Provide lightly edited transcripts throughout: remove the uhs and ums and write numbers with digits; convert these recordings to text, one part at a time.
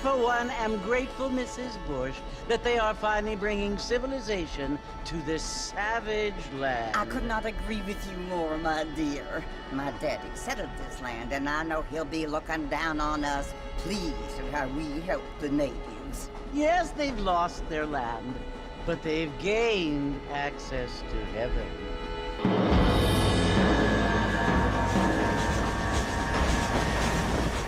for one, am grateful, Mrs. Bush, that they are finally bringing civilization to this savage land. I could not agree with you more, my dear. My daddy settled this land, and I know he'll be looking down on us, pleased at how we help the natives. Yes, they've lost their land, but they've gained access to heaven.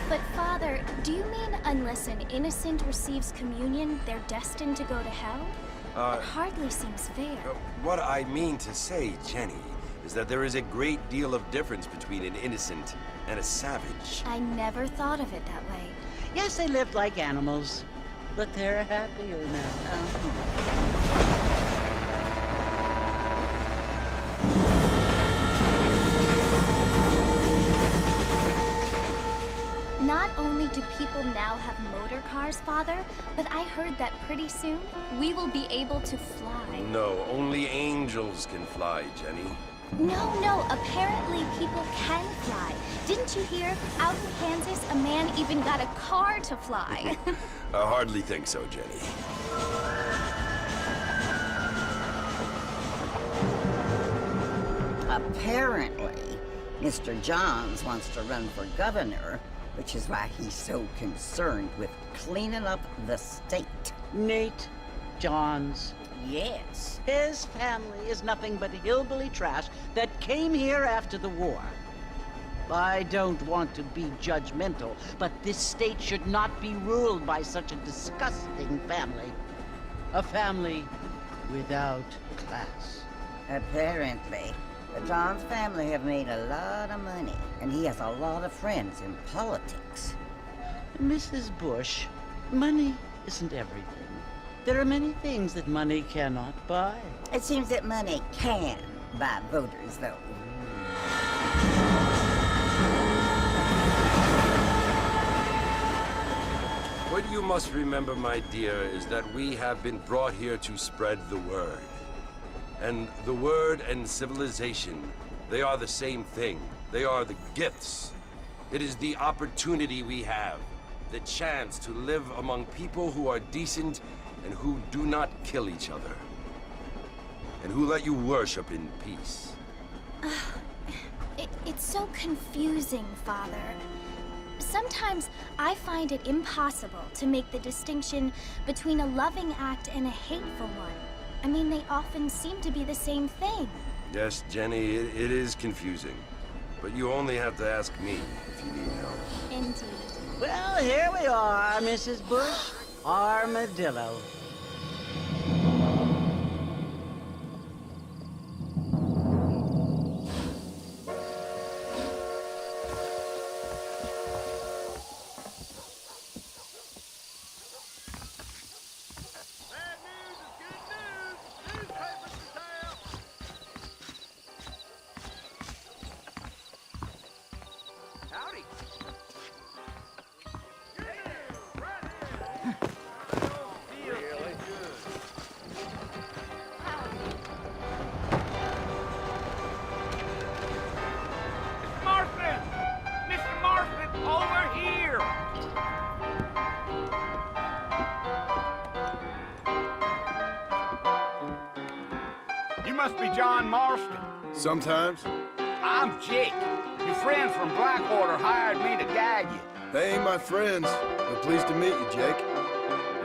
But Father, do you mean unless an innocent receives communion, they're destined to go to hell? It hardly seems fair. What I mean to say, Jenny, is that there is a great deal of difference between an innocent and a savage. I never thought of it that way. Yes, they lived like animals, but they're happier now. Not only do people now have motor cars, Father, but I heard that pretty soon we will be able to fly. No, only angels can fly, Jenny. No, apparently people can fly. Didn't you hear? Out in Kansas, a man even got a car to fly. I hardly think so, Jenny. Apparently, Mr. Johns wants to run for governor, which is why he's so concerned with cleaning up the state. Nate Johns. Yes. His family is nothing but hillbilly trash that came here after the war. I don't want to be judgmental, but this state should not be ruled by such a disgusting family. A family without class. Apparently. The Johns family have made a lot of money, and he has a lot of friends in politics. Mrs. Bush, money isn't everything. There are many things that money cannot buy. It seems that money can buy voters, though. What you must remember, my dear, is that we have been brought here to spread the word. And the word and civilization, they are the same thing. They are the gifts. It is the opportunity we have, the chance to live among people who are decent and who do not kill each other, and who let you worship in peace. It's so confusing, Father. Sometimes I find it impossible to make the distinction between a loving act and a hateful one. I mean, they often seem to be the same thing. Yes, Jenny, it is confusing. But you only have to ask me if you need help. Indeed. Well, here we are, Mrs. Bush. Armadillo. Must be John Marston. Sometimes. I'm Jake. Your friends from Blackwater hired me to guide you. They ain't my friends, but pleased to meet you, Jake.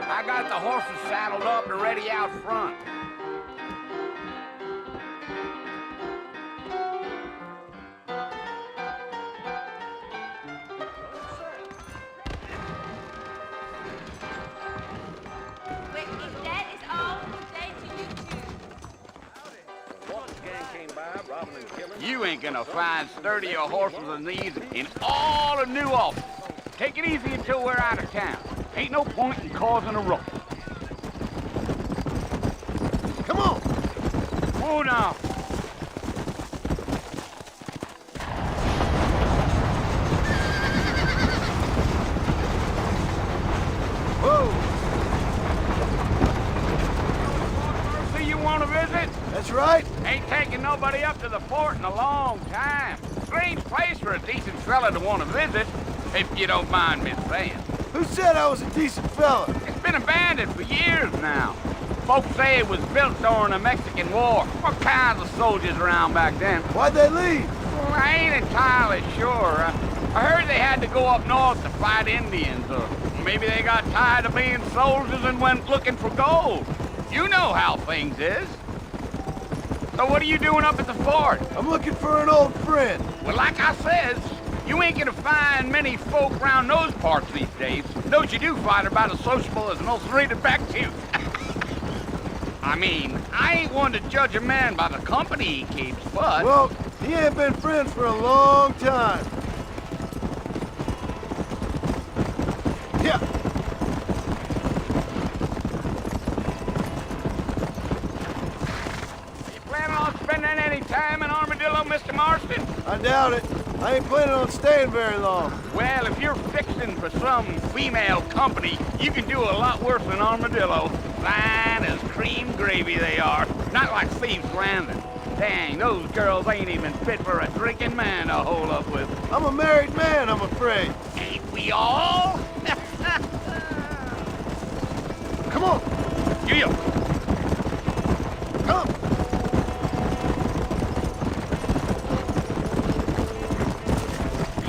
I got the horses saddled up and ready out front. You ain't gonna find sturdier horses than these in all of New Orleans. Take it easy until we're out of town. Ain't no point in causing a ruckus. Come on! Whoa now. Whoa! See you want to visit? That's right. Ain't taking nobody up to the fort in a long time. Strange place for a decent fella to want to visit, if you don't mind me saying. Who said I was a decent fella? It's been abandoned for years now. Folks say it was built during the Mexican War. What kinds of soldiers around back then? Why'd they leave? Well, I ain't entirely sure. I heard they had to go up north to fight Indians, or maybe they got tired of being soldiers and went looking for gold. You know how things is. So what are you doing up at the fort? I'm looking for an old friend. Well, like I says, you ain't gonna find many folk around those parts these days. Those you do find are about as sociable as an ulcerated back tooth. I mean, I ain't one to judge a man by the company he keeps, but... Well, he ain't been friends for a long time. Yeah. You planning on spending any time in Armadillo, Mr. Marston? I doubt it. I ain't planning on staying very long. Well, if you're fixing for some female company, you can do a lot worse than Armadillo. Fine as cream gravy they are. Not like Thieves Landing. Dang, those girls ain't even fit for a drinking man to hole up with. I'm a married man, I'm afraid. Ain't we all? Come on. You. Come.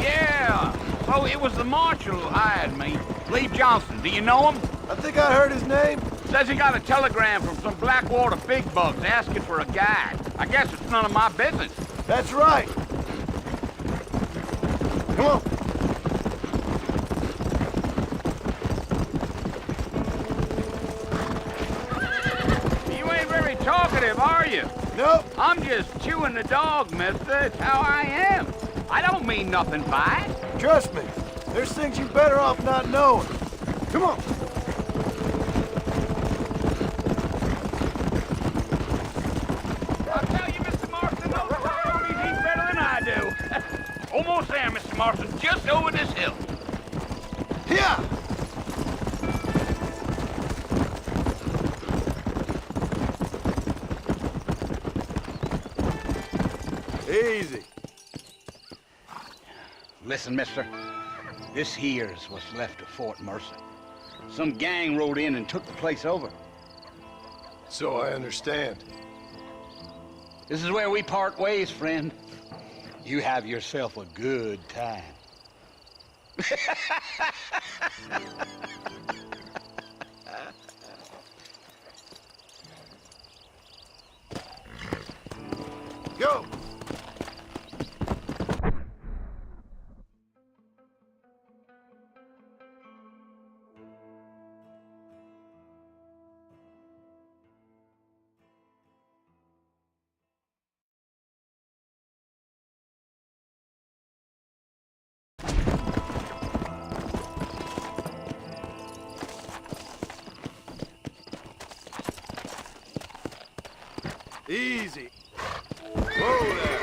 Yeah. So it was the marshal who hired me. Lee Johnson. Do you know him? I think I heard his name. Says he got a telegram from some Blackwater big bugs asking for a guide. I guess it's none of my business. That's right. Come on. You ain't very talkative, are you? Nope. I'm just chewing the dog, mister. It's how I am. I don't mean nothing by it. Trust me. There's things you're better off not knowing. Come on. I'll tell you, Mr. Marston, those coyotes eat better than I do. Almost there, Mr. Marston. Just over this hill. Yeah. Easy. Listen, mister. This here's what's left of Fort Mercer. Some gang rode in and took the place over. So I understand. This is where we part ways, friend. You have yourself a good time. Go. Easy. Whoa there.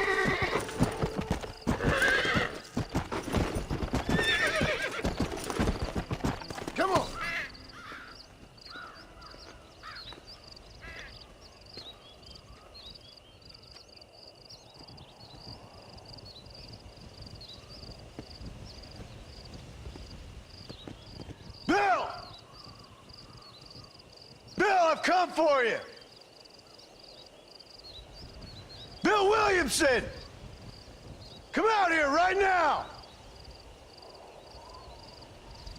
Come on. Bill! Bill, I've come for you! Bill Williamson! Come out here right now!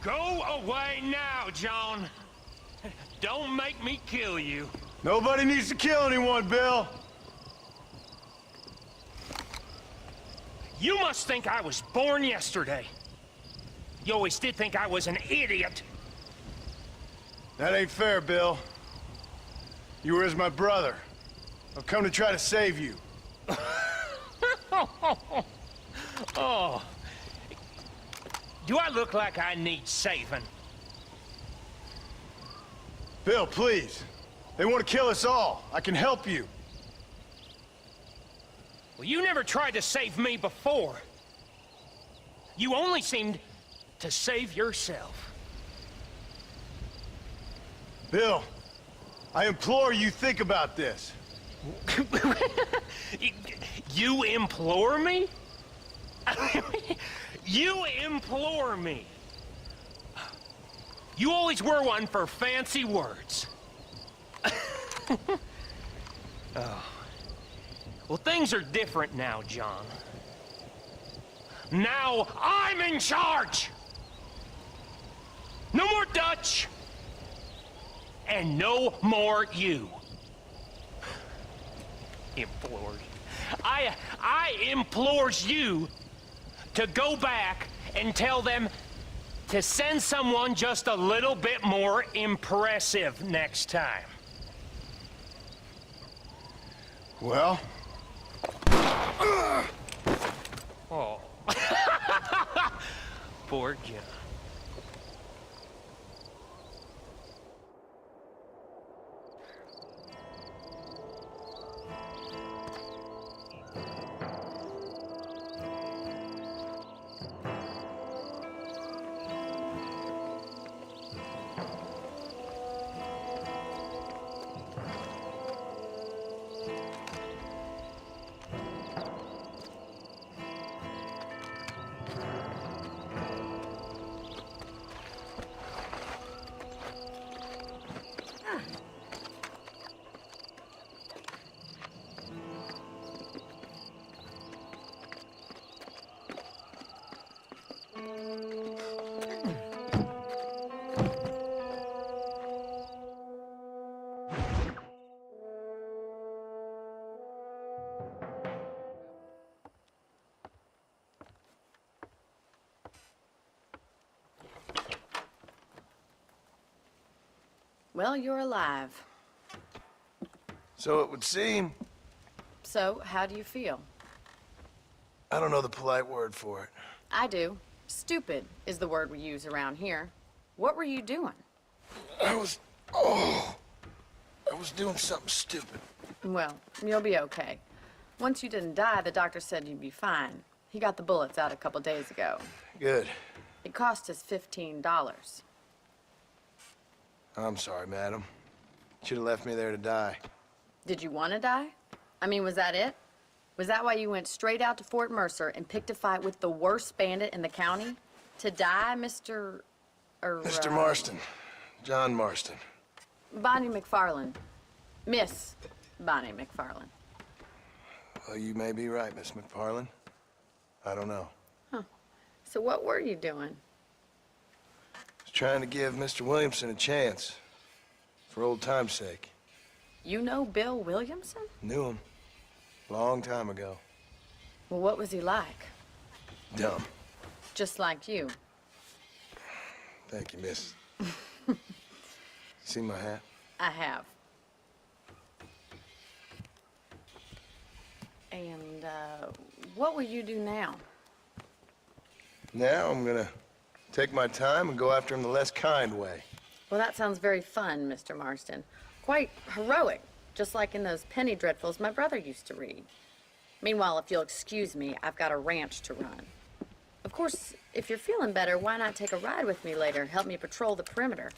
Go away now, John. Don't make me kill you. Nobody needs to kill anyone, Bill. You must think I was born yesterday. You always did think I was an idiot. That ain't fair, Bill. You were as my brother. I've come to try to save you. Oh. Do I look like I need saving? Bill, please. They want to kill us all. I can help you. Well, you never tried to save me before. You only seemed to save yourself. Bill, I implore you think about this. You implore me? You implore me? You always were one for fancy words. Oh. Well, things are different now, John. Now I'm in charge! No more Dutch! And no more you. Implores. I implores you to go back and tell them to send someone just a little bit more impressive next time. Well? Oh. Poor John. Well, you're alive. So it would seem. So, how do you feel? I don't know the polite word for it. I do. Stupid is the word we use around here. What were you doing? I was doing something stupid. Well, you'll be okay. Once you didn't die, the doctor said you'd be fine. He got the bullets out a couple days ago. Good. It cost us $15. I'm sorry, madam. Should have left me there to die. Did you want to die? I mean, was that it? Was that why you went straight out to Fort Mercer and picked a fight with the worst bandit in the county? To die, Mr. Mr. Marston. John Marston. Bonnie McFarland. Miss Bonnie McFarland. Well, you may be right, Miss McFarland. I don't know. So what were you doing? I was trying to give Mr. Williamson a chance. For old time's sake. You know Bill Williamson? Knew him. Long time ago. Well, what was he like? Dumb. Just like you. Thank you, miss. See my hat? I have. And, what will you do now? Now I'm gonna take my time and go after him the less kind way. Well, that sounds very fun, Mr. Marston. Quite heroic, just like in those penny dreadfuls my brother used to read. Meanwhile, if you'll excuse me, I've got a ranch to run. Of course, if you're feeling better, why not take a ride with me later? Help me patrol the perimeter.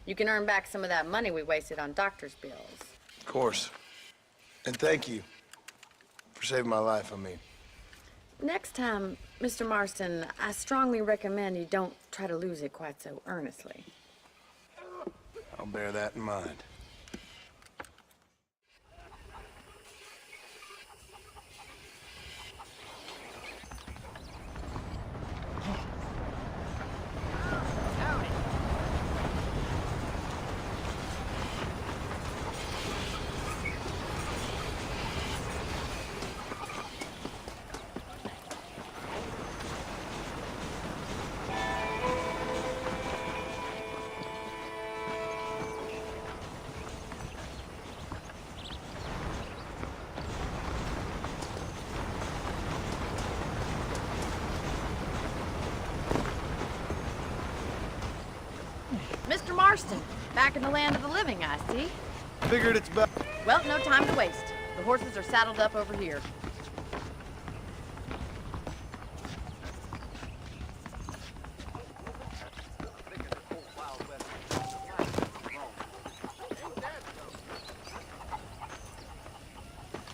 You can earn back some of that money we wasted on doctor's bills. Of course. And thank you for saving my life, I mean. Next time, Mr. Marston, I strongly recommend you don't try to lose it quite so earnestly. I'll bear that in mind. Mr. Marston, back in the land of the living, I see. Figured it's about... Well, no time to waste. The horses are saddled up over here.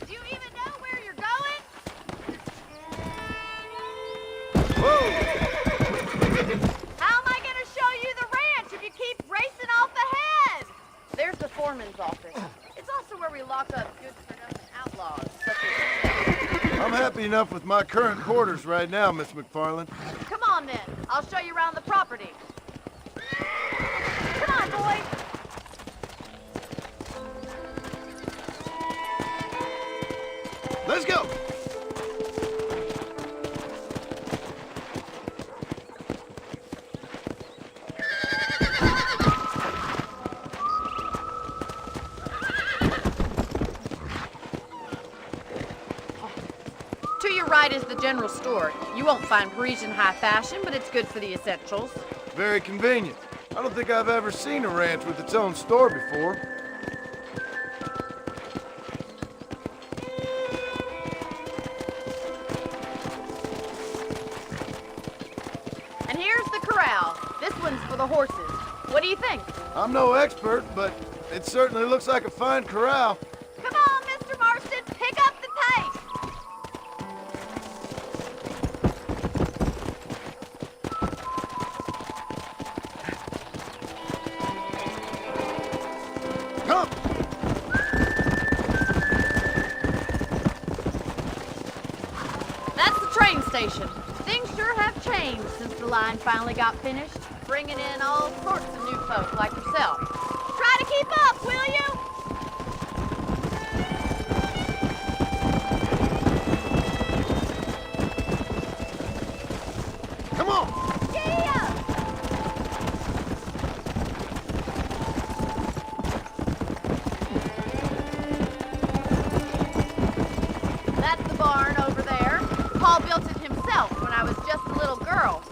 Do you even know where you're going? Whoa! How am I going to show you the ranch if you keep foreman's office. It's also where we lock up good-for-nothing outlaws, such as... I'm happy enough with my current quarters right now, Miss McFarland. Come on, then. I'll show you around the property. Come on, boy. Let's go! To your right is the general store. You won't find Parisian high fashion, but it's good for the essentials. Very convenient. I don't think I've ever seen a ranch with its own store before. And here's the corral. This one's for the horses. What do you think? I'm no expert, but it certainly looks like a fine corral. Come on, Mr. Marston, pick up the pace. Come! That's the train station. Things sure have changed since the line finally got finished, bringing in all sorts of new folk like yourself. Try to keep up, will you? Come on! Yeah! That's the barn over there. Paul built it himself when I was just a little girl.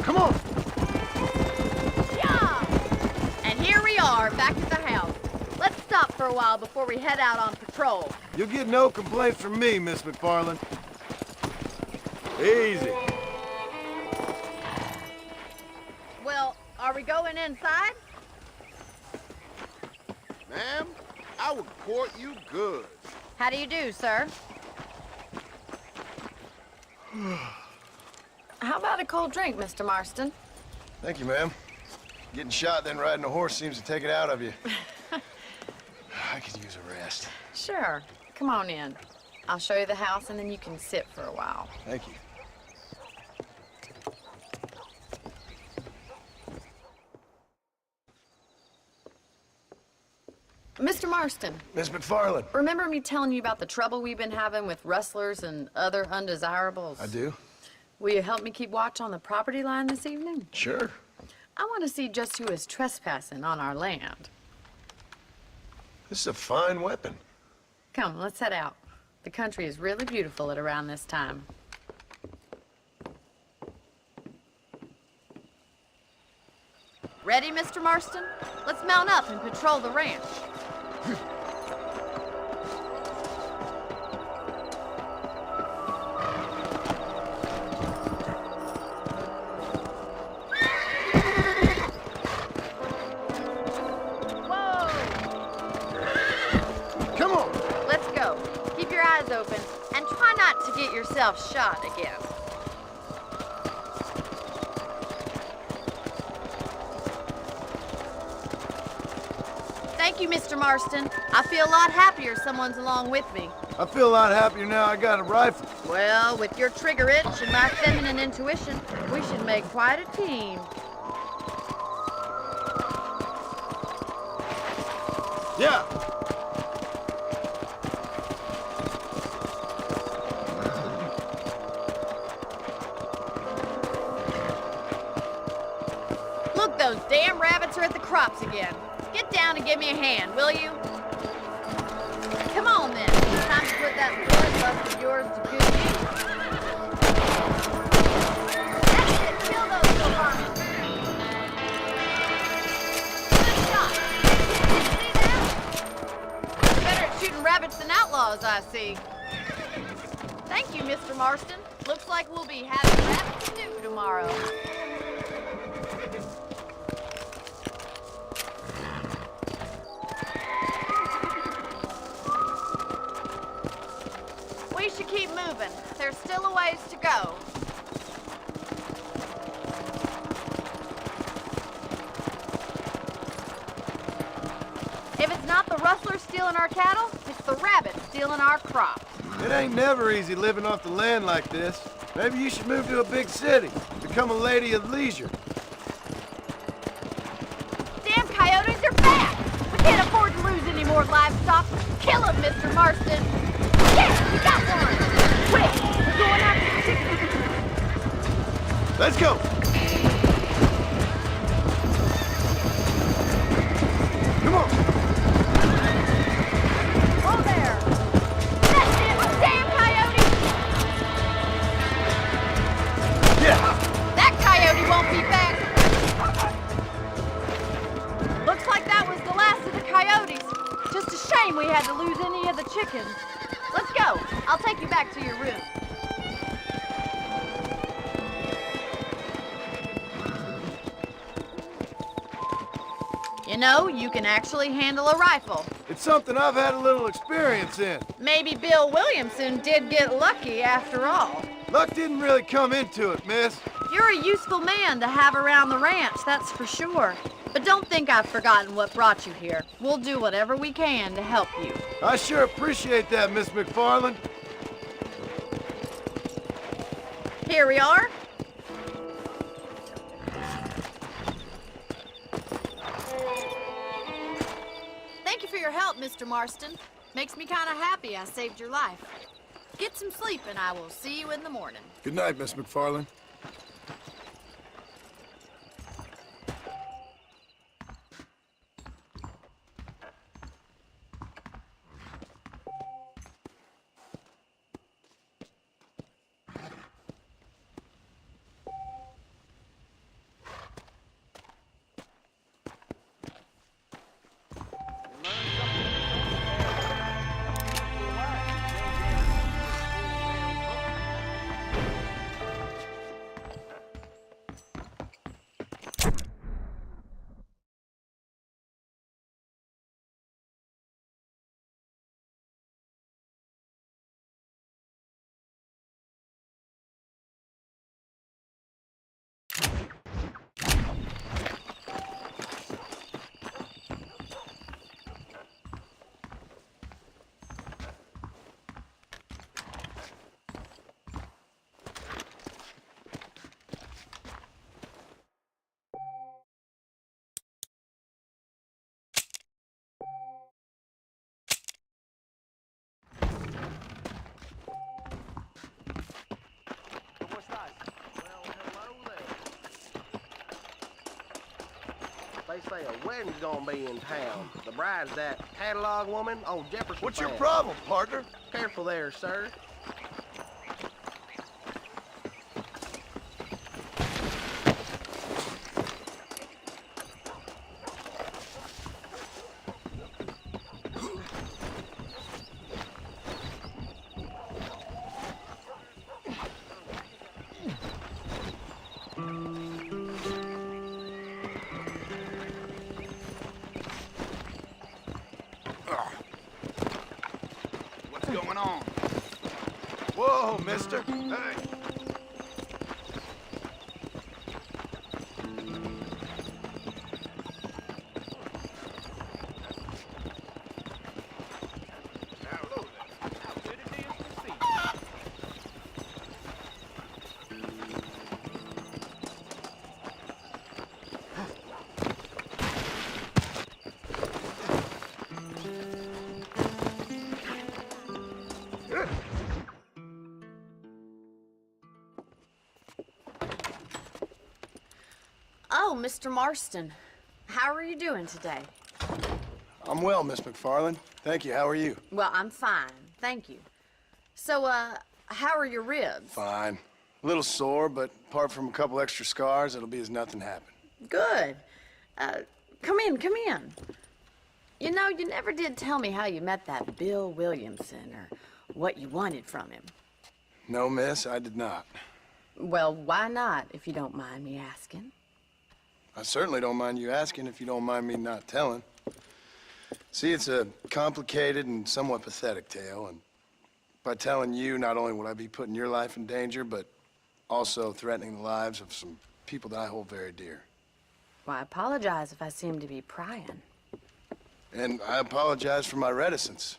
Come on! Yeah! And here we are, back at the house. Let's stop for a while before we head out on patrol. You'll get no complaints from me, Miss McFarland. Easy. Well, are we going inside? Ma'am, I would court you good. How do you do, sir? How about a cold drink, Mr. Marston? Thank you, ma'am. Getting shot then riding a horse seems to take it out of you. I could use a rest. Sure. Come on in. I'll show you the house, and then you can sit for a while. Thank you. Mr. Marston, Miss McFarland. remember me telling you about the trouble we've been having with rustlers and other undesirables? I do? Will you help me keep watch on the property line this evening? Sure. I want to see just who is trespassing on our land. This is a fine weapon. Come, let's head out. The country is really beautiful at around this time. Ready, Mr. Marston? Let's mount up and patrol the ranch. Whoa! Come on! Let's go. Keep your eyes open and try not to get yourself shot again. Thank you, Mr. Marston. I feel a lot happier someone's along with me. I feel a lot happier now I got a rifle. Well, with your trigger itch and my feminine intuition, we should make quite a team. Yeah! Look, those damn rabbits are at the crops again. Get down and give me a hand, will you? Come on, then. Time to put that bloodlust of yours to good use. That's it. Kill those little varmints. Good shot. See that? Better at shooting rabbits than outlaws, I see. Thank you, Mr. Marston. Looks like we'll be having rabbit stew tomorrow. We should keep moving. There's still a ways to go. rustler stealing our cattle, it's the rabbit stealing our crops. It ain't never easy living off the land like this. Maybe you should move to a big city. Become a lady of leisure. Damn coyotes are back! We can't afford to lose any more livestock. Kill them, Mr. Marston! Yes, we got one! Quick, we're going after the chickens. Let's go! Come on! Oh, there! That's it! Damn coyote! Yeah! That coyote won't be back! Looks like that was the last of the coyotes. Just a shame we had to lose any of the chickens. Let's go. I'll take you back to your room. You know, you can actually handle a rifle. It's something I've had a little experience in. Maybe Bill Williamson did get lucky after all. Luck didn't really come into it, miss. You're a useful man to have around the ranch, that's for sure. But don't think I've forgotten what brought you here. We'll do whatever we can to help you. I sure appreciate that, Miss McFarland. Here we are. Thank you for your help, Mr. Marston. Makes me kind of happy I saved your life. Get some sleep and I will see you in the morning. Good night, Miss McFarland. They say a wedding's gonna be in town. The bride's that catalog woman on Jefferson. What's your Farm. problem, partner? Careful there, sir. What's going on? Whoa, mister. Hey. Oh, Mr. Marston. How are you doing today? I'm well, Miss McFarland. Thank you. How are you? Well, I'm fine. Thank you. So, how are your ribs? Fine. A little sore, but apart from a couple extra scars, it'll be as nothing happened. Good. Come in, come in. You know, you never did tell me how you met that Bill Williamson or what you wanted from him. No, miss, I did not. Well, why not, if you don't mind me asking? I certainly don't mind you asking if you don't mind me not telling. See, it's a complicated and somewhat pathetic tale, and by telling you, not only would I be putting your life in danger, but also threatening the lives of some people that I hold very dear. Well, I apologize if I seem to be prying. And I apologize for my reticence.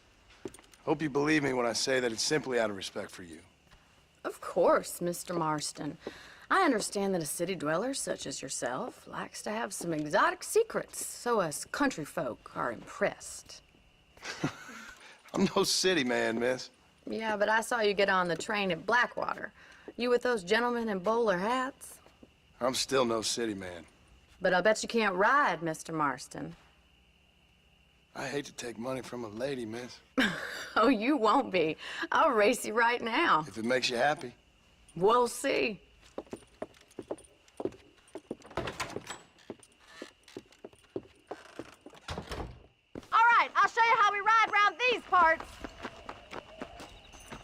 Hope you believe me when I say that it's simply out of respect for you. Of course, Mr. Marston. I understand that a city dweller such as yourself likes to have some exotic secrets, so us country folk are impressed. I'm no city man, miss. Yeah, but I saw you get on the train at Blackwater. You with those gentlemen in bowler hats? I'm still no city man. But I'll bet you can't ride, Mr. Marston. I hate to take money from a lady, miss. Oh, you won't be. I'll race you right now. If it makes you happy. We'll see. All right, I'll show you how we ride around these parts.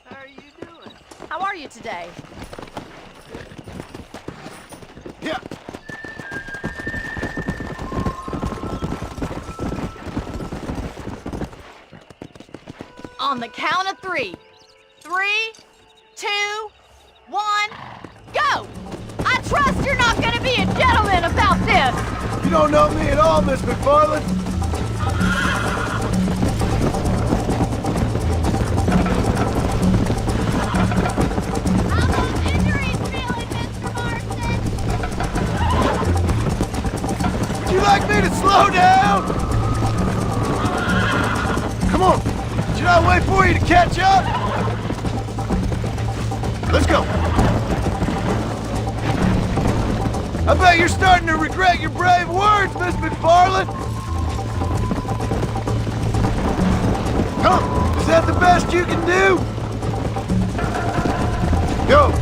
How are you doing? How are you today? Yeah. On the count of 3. 3, 2, 1, go! I trust you're not gonna be a gentleman about this! You don't know me at all, Miss McFarland. How those injuries feeling, Mr. Marston? Would you like me to slow down? Come on. Should I wait for you to catch up? Let's go. I bet you're starting to regret your brave words, Miss McFarland. Come, is that the best you can do? Go.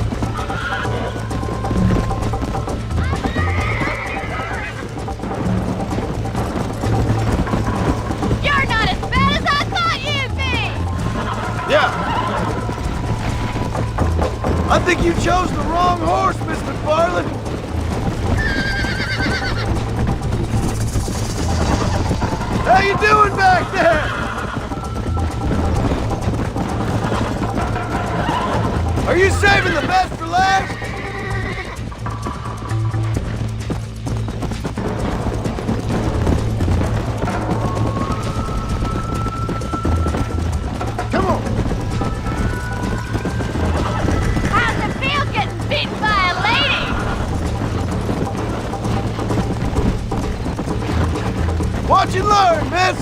You're not as bad as I thought you'd be! Yeah. I think you chose the wrong horse, Miss McFarland. How you doing back there? Are you saving the best for last? Come on. How's it feel getting beaten by a lady? Watch and learn, miss.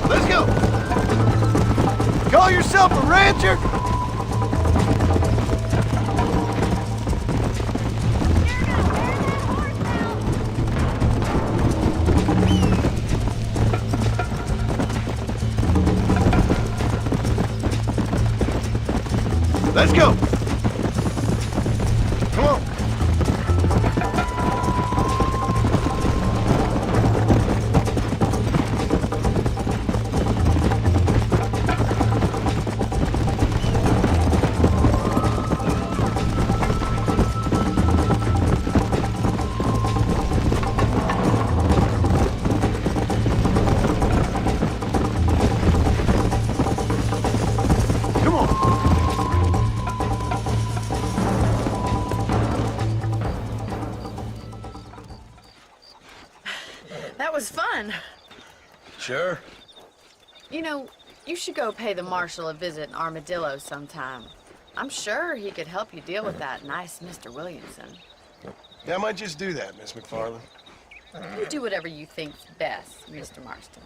Let's go. Call yourself a rancher? Let's go. Come on. Come on. That was fun. Sure. You know, you should go pay the marshal a visit in Armadillo sometime. I'm sure he could help you deal with that nice Mr. Williamson. Yeah, I might just do that, Miss McFarland. You do whatever you think's best, Mr. Marston.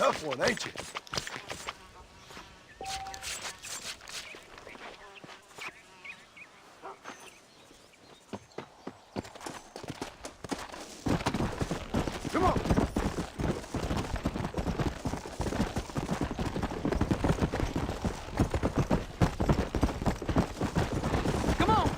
tough one, ain't you? Come on. Come on!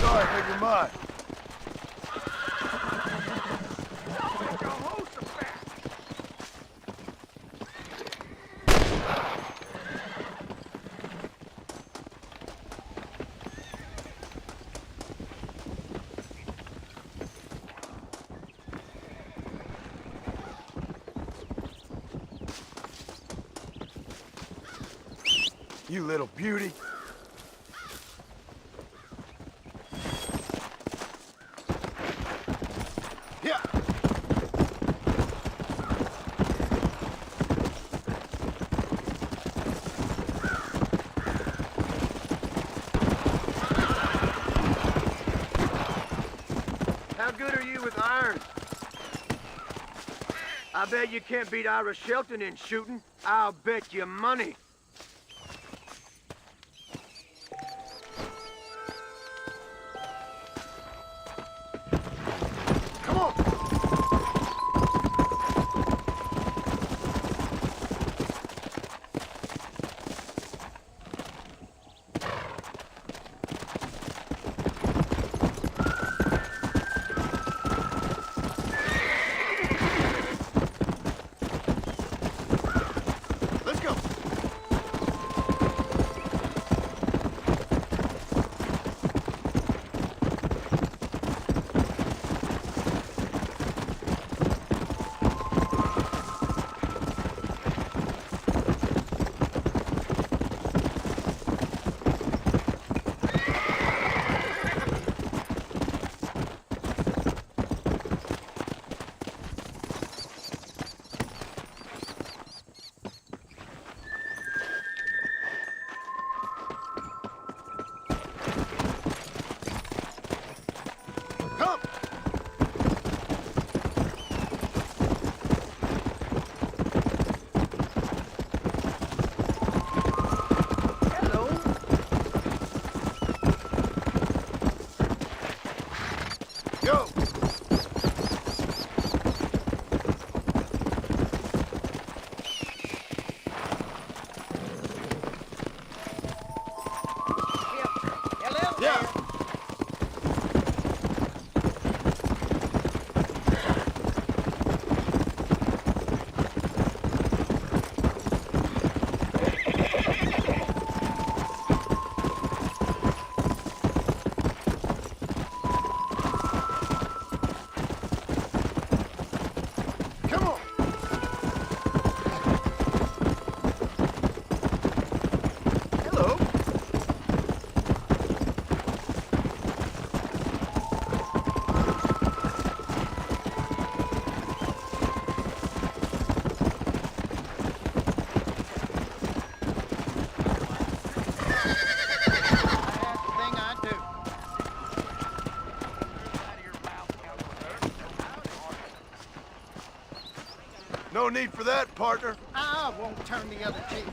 Sorry, never mind. You little beauty. Yeah. How good are you with irons? I bet you can't beat Ira Shelton in shooting. I'll bet you money. Come on! Let's go! Come! Hello. Go! Yeah. Come on. Hello. No need for that, partner. I won't turn the other cheek.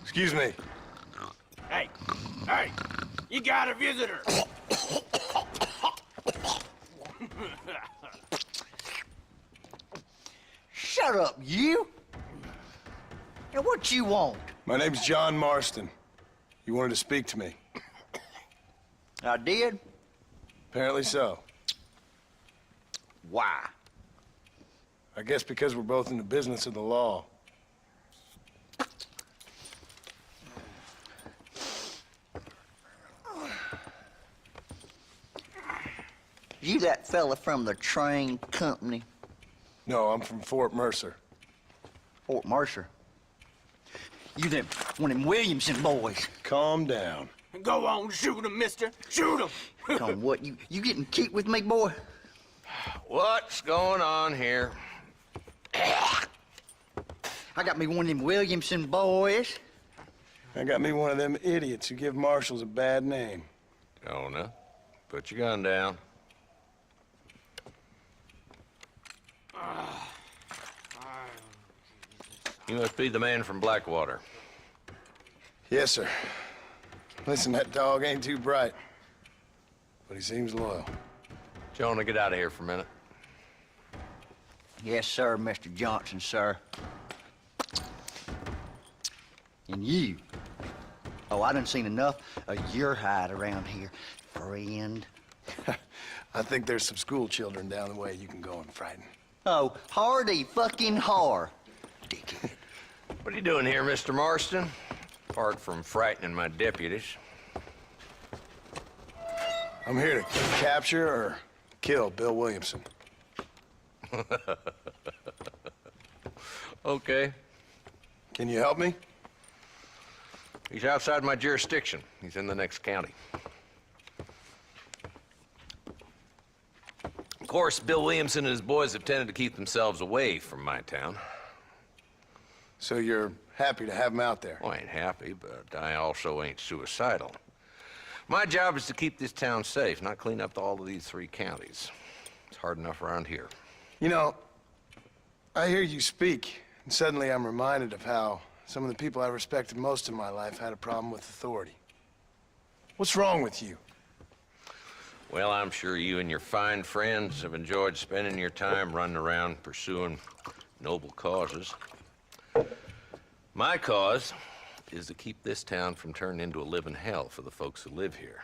Excuse me. Hey, hey, You got a visitor. Shut up, you! Now, what you want? My name's John Marston. You wanted to speak to me. I did? Apparently so. Why? I guess because we're both in the business of the law. You that fella from the train company? No, I'm from Fort Mercer. Fort Mercer? You them, one of them Williamson boys. Calm down. Go on, shoot him, mister. Shoot him. Come on, what, you getting kicked with me, boy? What's going on here? I got me one of them Williamson boys. I got me one of them idiots who give marshals a bad name. Jonah, put your gun down. You must be the man from Blackwater. Yes, sir. Listen, that dog ain't too bright, but he seems loyal. Jonah, get out of here for a minute. Yes, sir, Mr. Johnson, sir. And you. Oh, I done seen enough of your hide around here, friend. I think there's some school children down the way you can go and frighten. Oh, hardy fucking har. Dickhead. What are you doing here, Mr. Marston? Apart from frightening my deputies. I'm here to capture or kill Bill Williamson. Okay. Can you help me? He's outside my jurisdiction. He's in the next county. Of course, Bill Williamson and his boys have tended to keep themselves away from my town. So you're happy to have him out there? Well, I ain't happy, but I also ain't suicidal. My job is to keep this town safe, not clean up all of these 3 counties. It's hard enough around here. You know, I hear you speak, and suddenly I'm reminded of how some of the people I respected most in my life had a problem with authority. What's wrong with you? Well, I'm sure you and your fine friends have enjoyed spending your time running around pursuing noble causes. My cause is to keep this town from turning into a living hell for the folks who live here.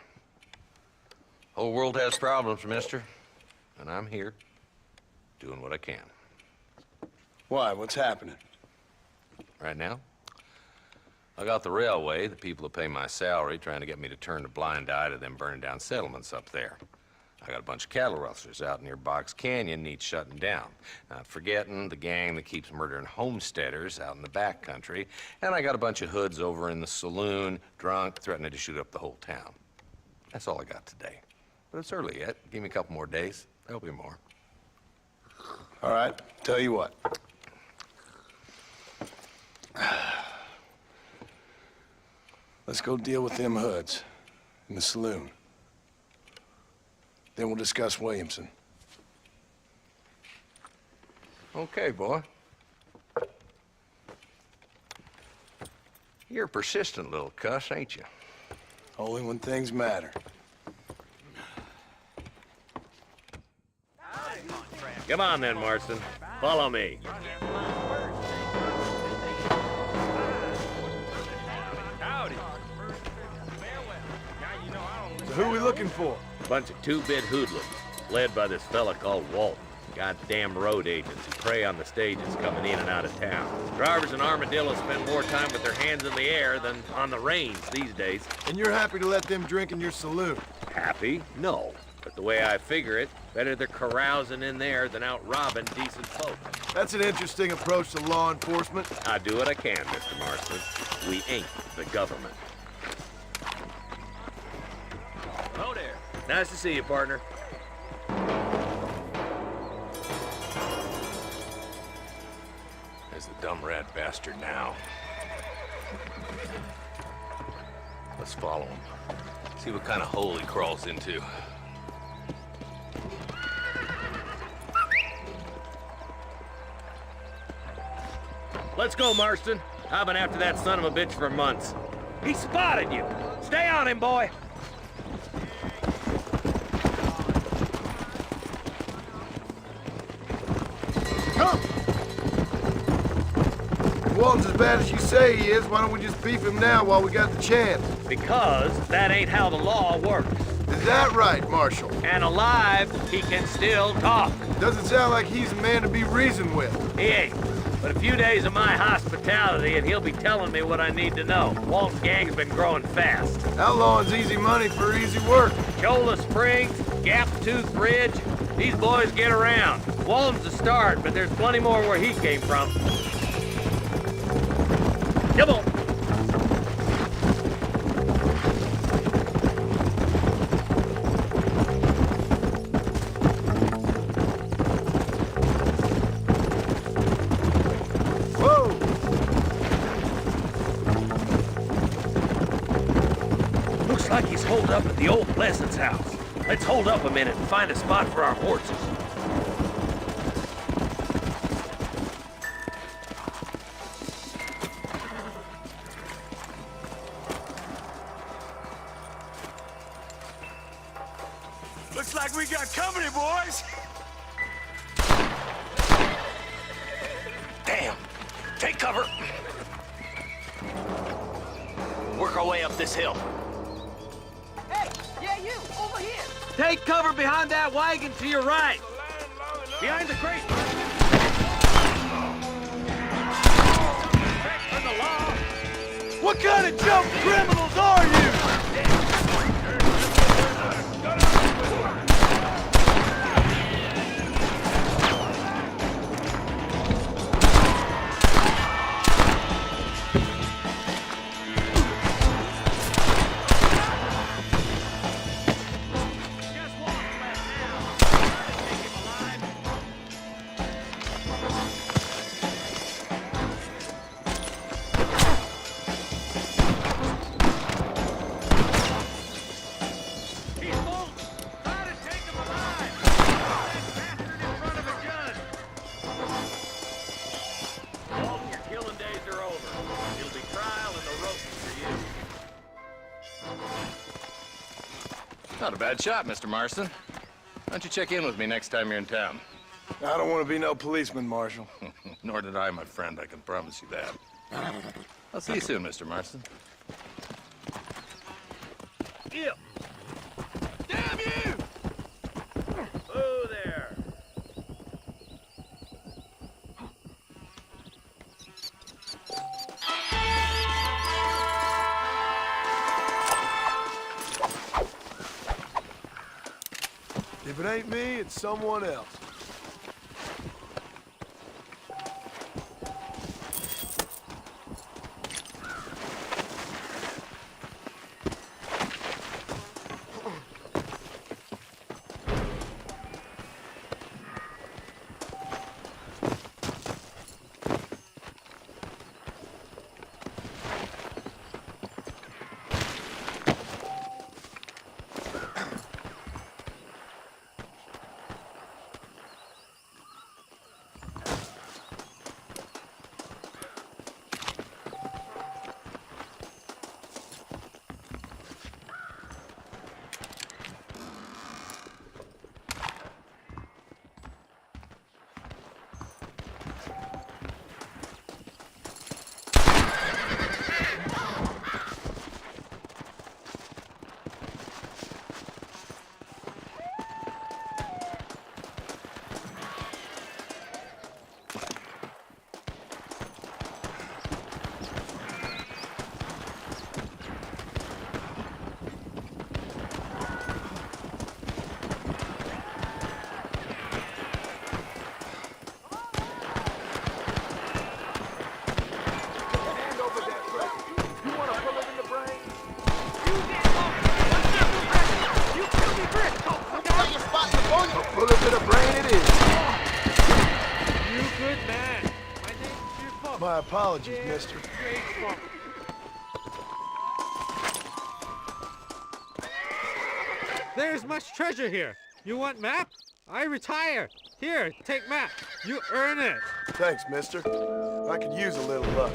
Whole world has problems, mister, and I'm here doing what I can. Why? What's happening? Right now, I got the railway, the people who pay my salary, trying to get me to turn a blind eye to them burning down settlements up there. I got a bunch of cattle rustlers out near Box Canyon needs shutting down. Not forgetting the gang that keeps murdering homesteaders out in the back country. And I got a bunch of hoods over in the saloon, drunk, threatening to shoot up the whole town. That's all I got today. But it's early yet. Give me a couple more days. There'll be more. All right, tell you what. Let's go deal with them hoods in the saloon. Then we'll discuss Williamson. Okay, boy. You're a persistent little cuss, ain't you? Only when things matter. Come on then, Marston. Follow me. So who are we looking for? Bunch of 2-bit hoodlums, led by this fella called Walton. Goddamn road agents who prey on the stages coming in and out of town. Drivers in Armadillo spend more time with their hands in the air than on the reins these days. And you're happy to let them drink in your saloon? Happy? No. But the way I figure it, better they're carousing in there than out robbing decent folk. That's an interesting approach to law enforcement. I do what I can, Mr. Marston. We ain't the government. Oh there. Nice to see you, partner. There's the dumb rat bastard now. Let's follow him. See what kind of hole he crawls into. Let's go, Marston. I've been after that son of a bitch for months. He spotted you. Stay on him, boy. bad as you say he is, why don't we just beef him now while we got the chance? Because that ain't how the law works. Is that right, Marshal? And alive, he can still talk. Doesn't sound like he's a man to be reasoned with. He ain't. But a few days of my hospitality and he'll be telling me what I need to know. Walt's gang's been growing fast. Outlawing's easy money for easy work. Cholla Springs, Gap Tooth Ridge, these boys get around. Walton's the start, but there's plenty more where he came from. Come on. Looks like he's holed up at the old Pleasance house. Let's hold up a minute and find a spot for our horses. Looks like we got company, boys. Damn. Take cover. Work our way up this hill. Hey, yeah, you, over here. Take cover behind that wagon to your right. Behind the crate. What kind of jump criminals are you? Not a bad shot, Mr. Marston. Why don't you check in with me next time you're in town? I don't want to be no policeman, Marshal. Nor did I, my friend, I can promise you that. I'll see you soon, Mr. Marston. Yeah. Damn you! Oh, there. If it ain't me, it's someone else. A little bit of brain it is. You good man. My name's Jufo. My apologies, mister. There's much treasure here. You want map? I retire. Here, take map. You earn it. Thanks, mister. I could use a little luck.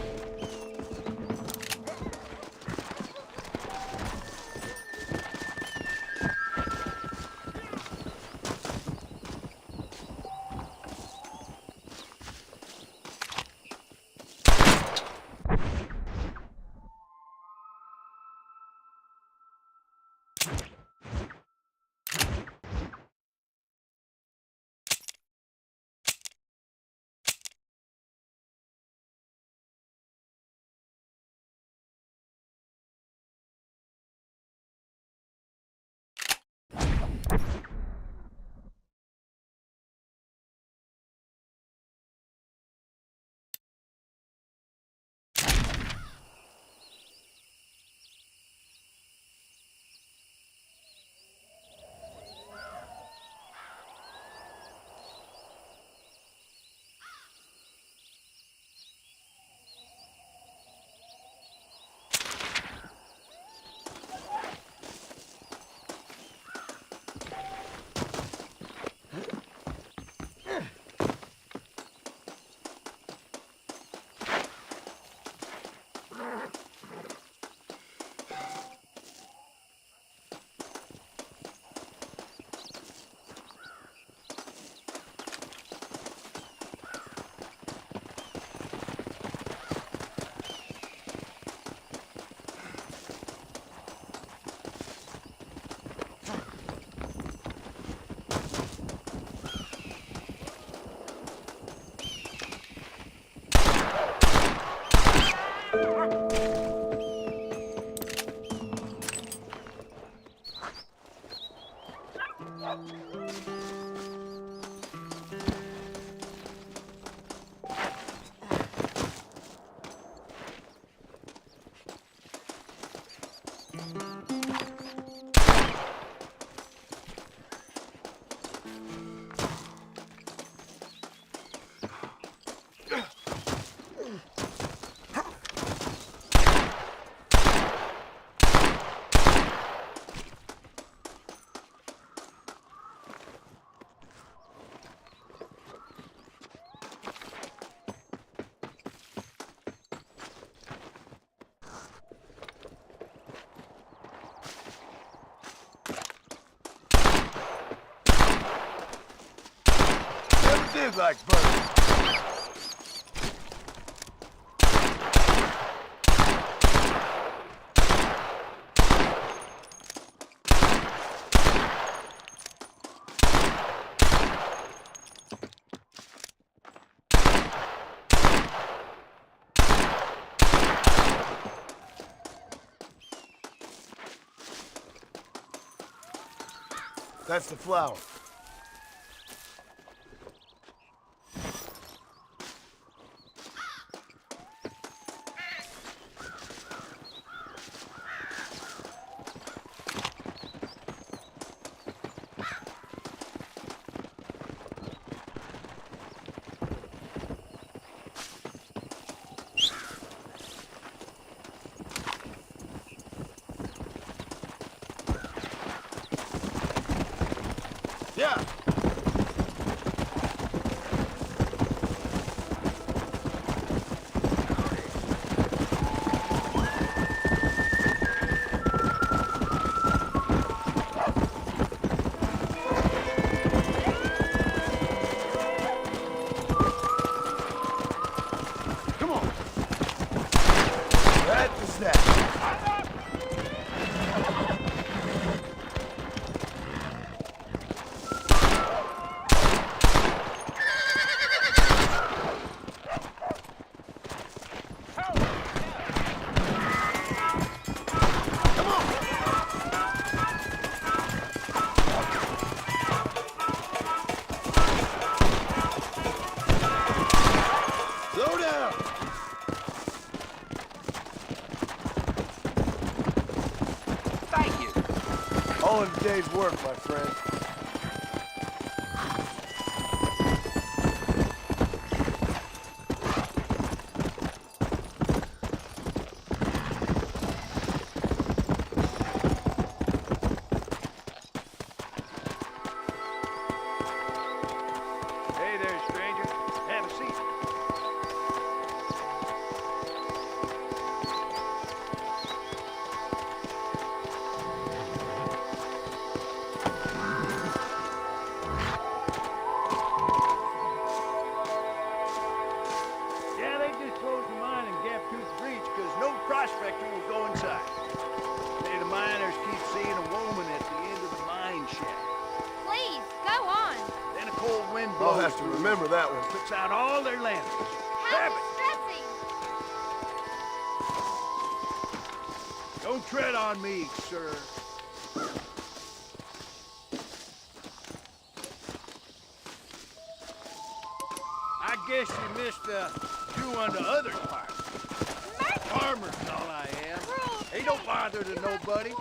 Did like birds. That's the flower. Yeah. Come on. That's that. Slow down. Thank you. All in a day's work, my friend. Hey there, stranger. Have a seat. Yeah, they just closed the mine in Gap-Tooth Breach because no prospector will go inside. Say the miners keep seeing a woman at the end of the mine shaft. Please, go on. Then a cold wind blows. I'll have to remember that one. Puts out all their lanterns. How Habit. distressing. Don't tread on me, sir. I guess you missed chewing the other part. Farmer's all I am. Ain't no bother to nobody.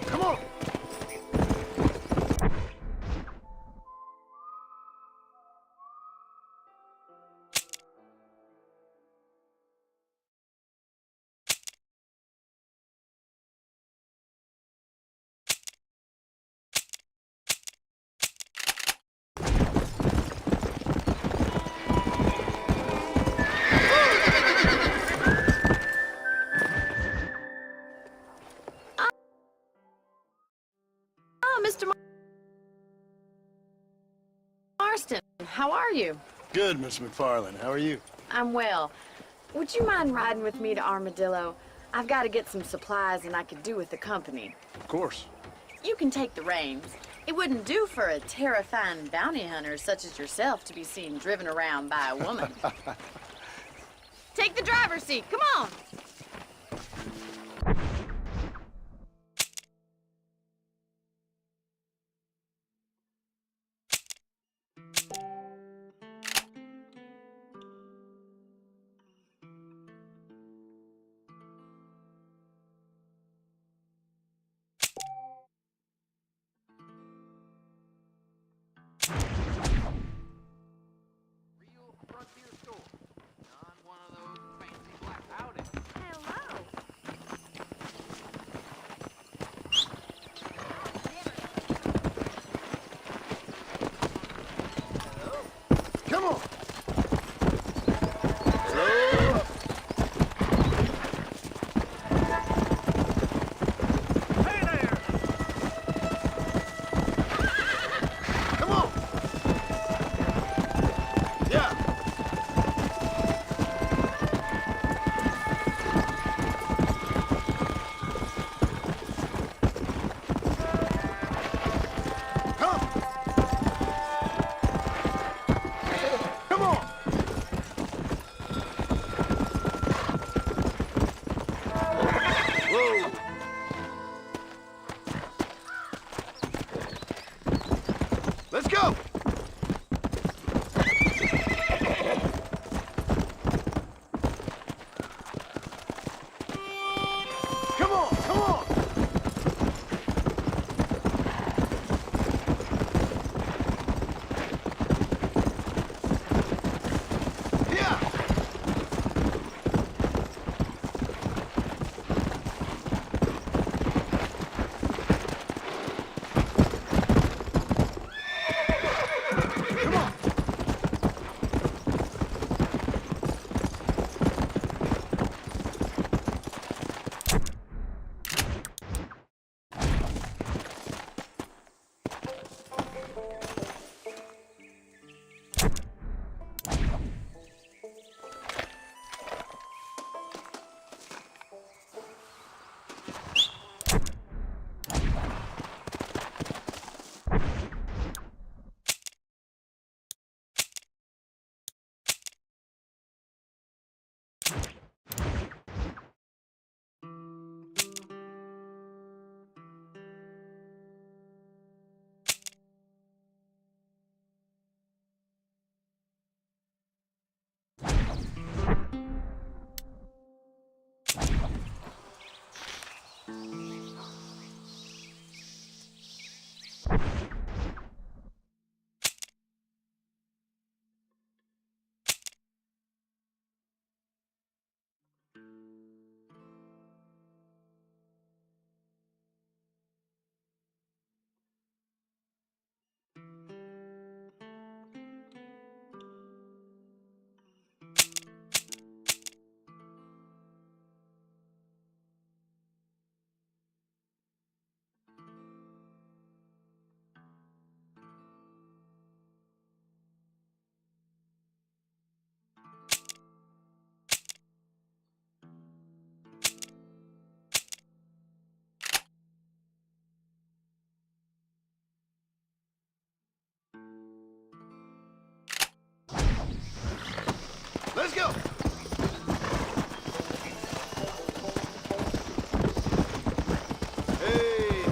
Come on! Oh, Mr. Marston, how are you? Good, Miss McFarland. How are you? I'm well. Would you mind riding with me to Armadillo? I've got to get some supplies and I could do with the company. Of course. You can take the reins. It wouldn't do for a terrifying bounty hunter such as yourself to be seen driven around by a woman. Take the driver's seat. Come on. Real frontier store. Not one of those fancy black howdies. Hello. Come on! Hey there! Come on! Yeah! Come! Come on! Whoa! Let's go! Come on, come on! Yeah! Come on! Let's go! Hey!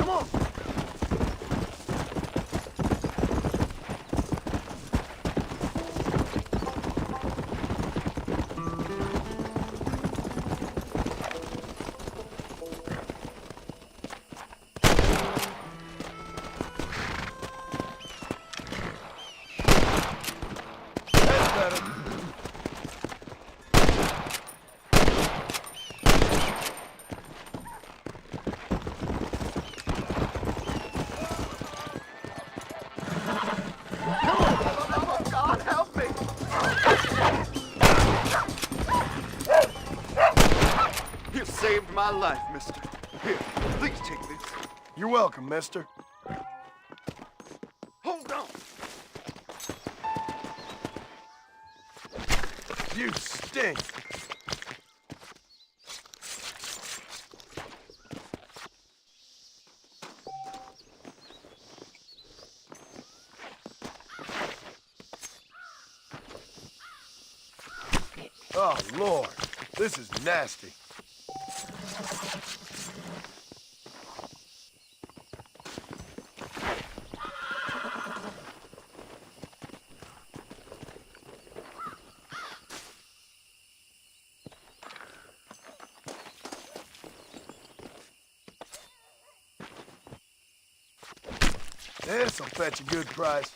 Come on! That's better. God, help me! You saved my life, mister. Here, please take this. You're welcome, mister. Hold on. You stink. Oh, Lord. This is nasty. This'll fetch a good price.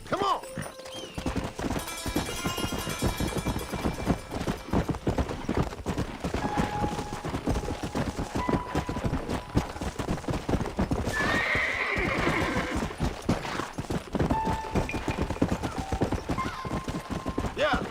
Come on! Yeah.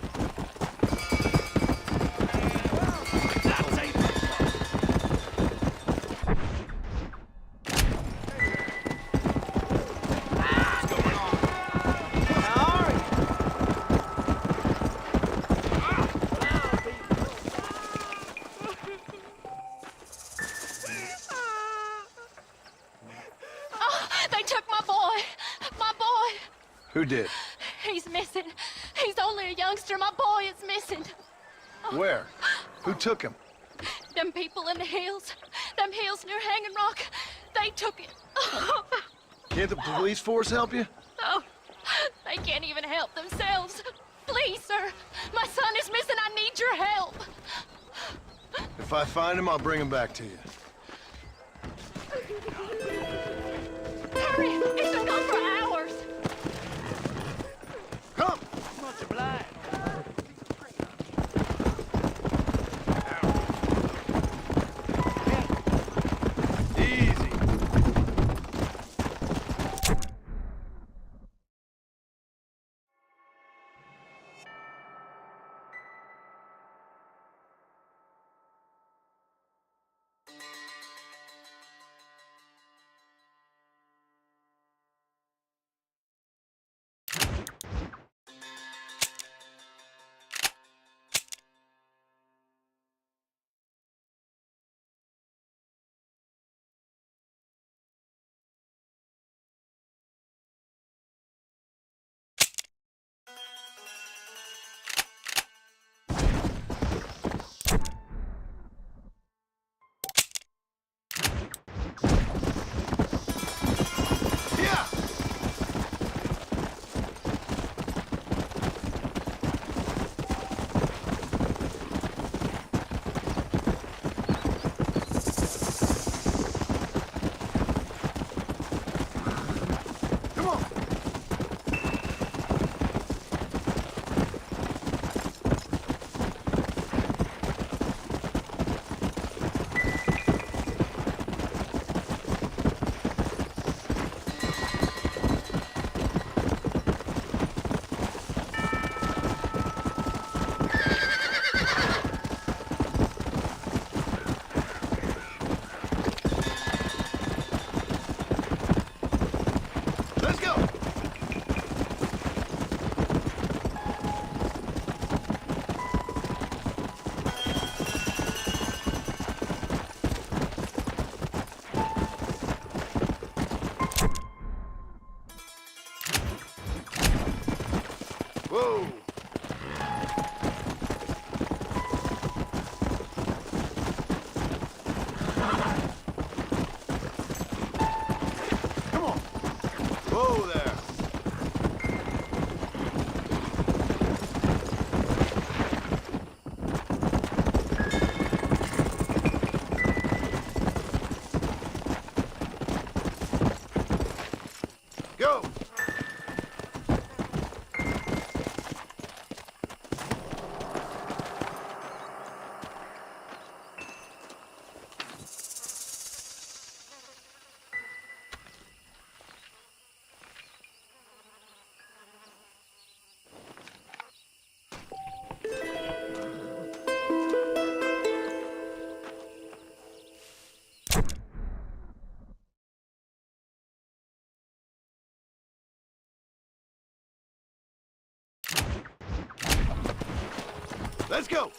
Oh, they took my boy. My boy. Who did? He's missing. He's only a youngster. My boy is missing. Where? Who took him? Them people in the hills. Them hills near Hanging Rock. They took it. Can't the police force help you? Oh, they can't even help themselves. Please, sir. My son is missing. I need your help. If I find him, I'll bring him back to you. Hurry. He's been gone for hours. Come! Much obliged. Easy. Yeah! Come on! Let's go! Whoa! Come on! Whoa there! Go! Let's go!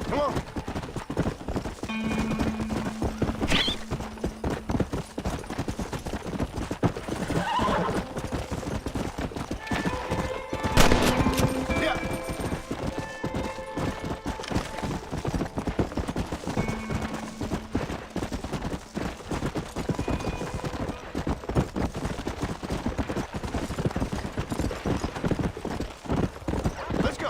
Come on! Yeah! Let's go!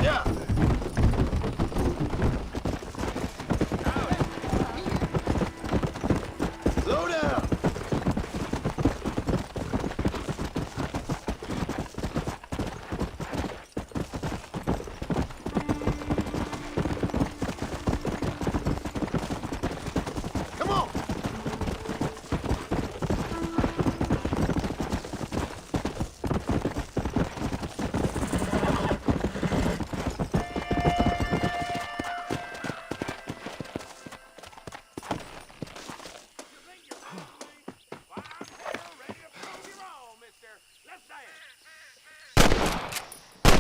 Yeah! Slow down! Come on!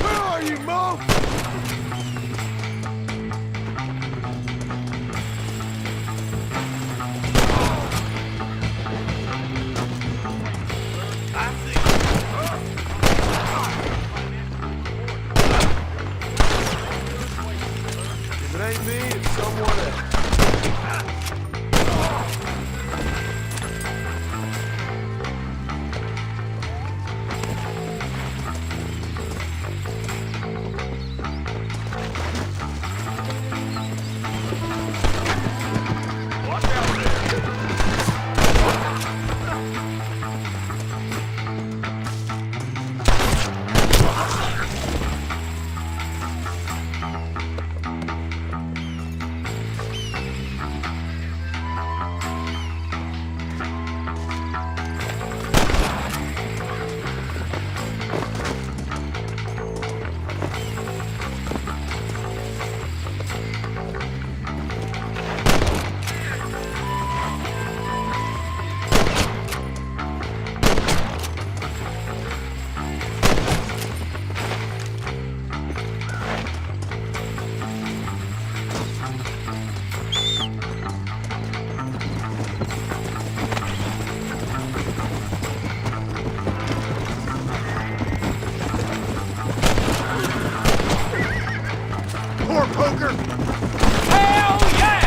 Where are you, Mo? If it ain't me, it's someone else. Watch out there! Poor poker! Hell yeah!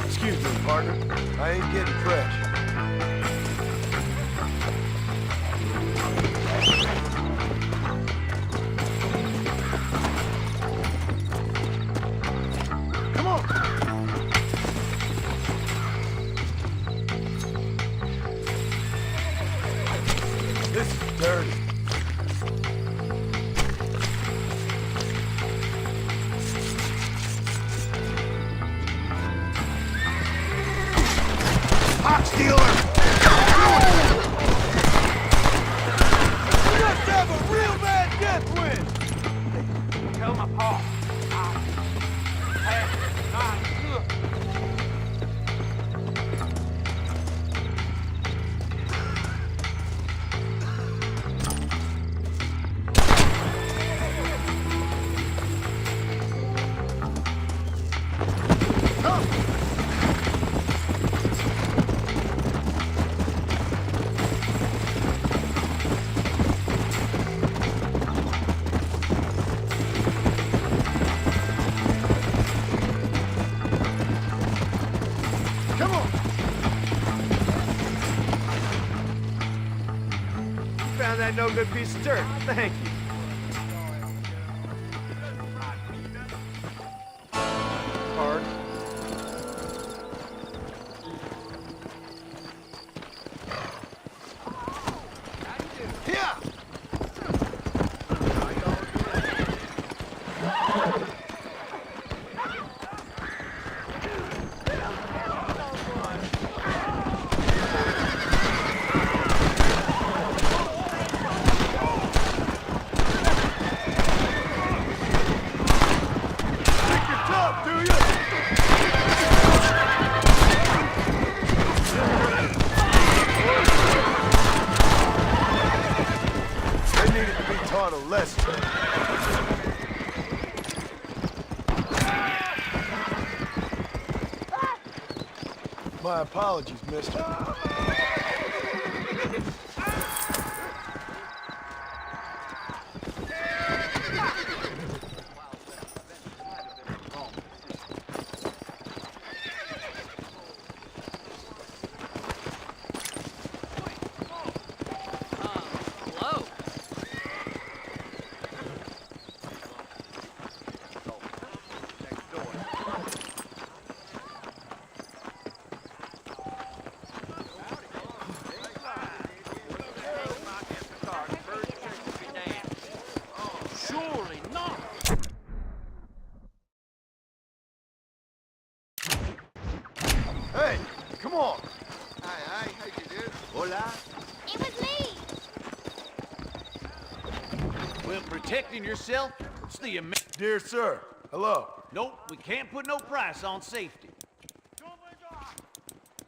Excuse me, partner. I ain't getting fresh. that no good piece of dirt. Thank you. Card. My apologies, mister. Hey, come on. Hi, how you do? Hola. It was me! Well, protecting yourself, it's the Dear sir, hello. Nope, we can't put no price on safety.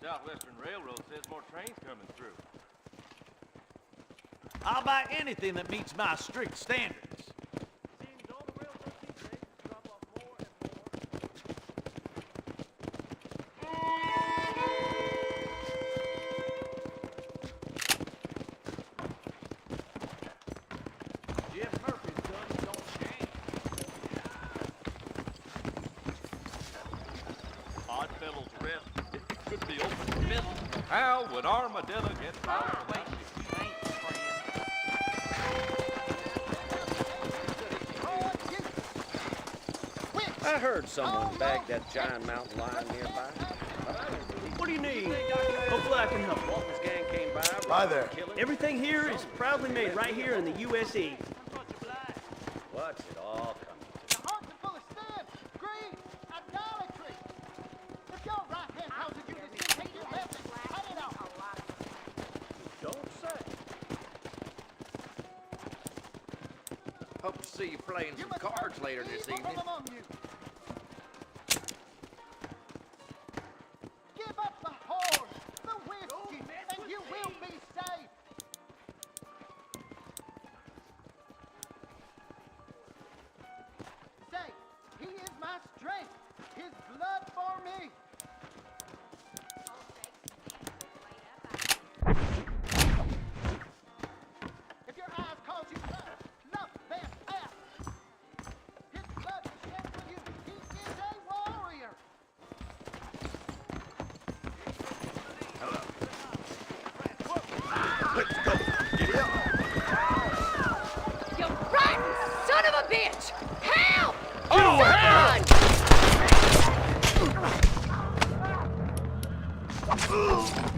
Southwestern Railroad says more trains coming through. I'll buy anything that meets my strict standards. How would Armadillo get power? I heard someone bagged that giant mountain lion nearby. What do you need? Hopefully I can help. Walton's gang came by. Hi there. Everything here is proudly made right here in the USA. What's it all coming to? The hearts are full of sin, greed, idolatry. If your right hand tells you to sin, take your left and cut it off. Don't say. Hope to see you playing some cards later this evening. Among you. Give up the whore, the whiskey, and you will be safe. Say, he is my strength, his blood for me. If your eyes cause you love, love them out. His blood is shed for you. He is a warrior. You rotten son of a bitch! Help! Oh, hell! Someone!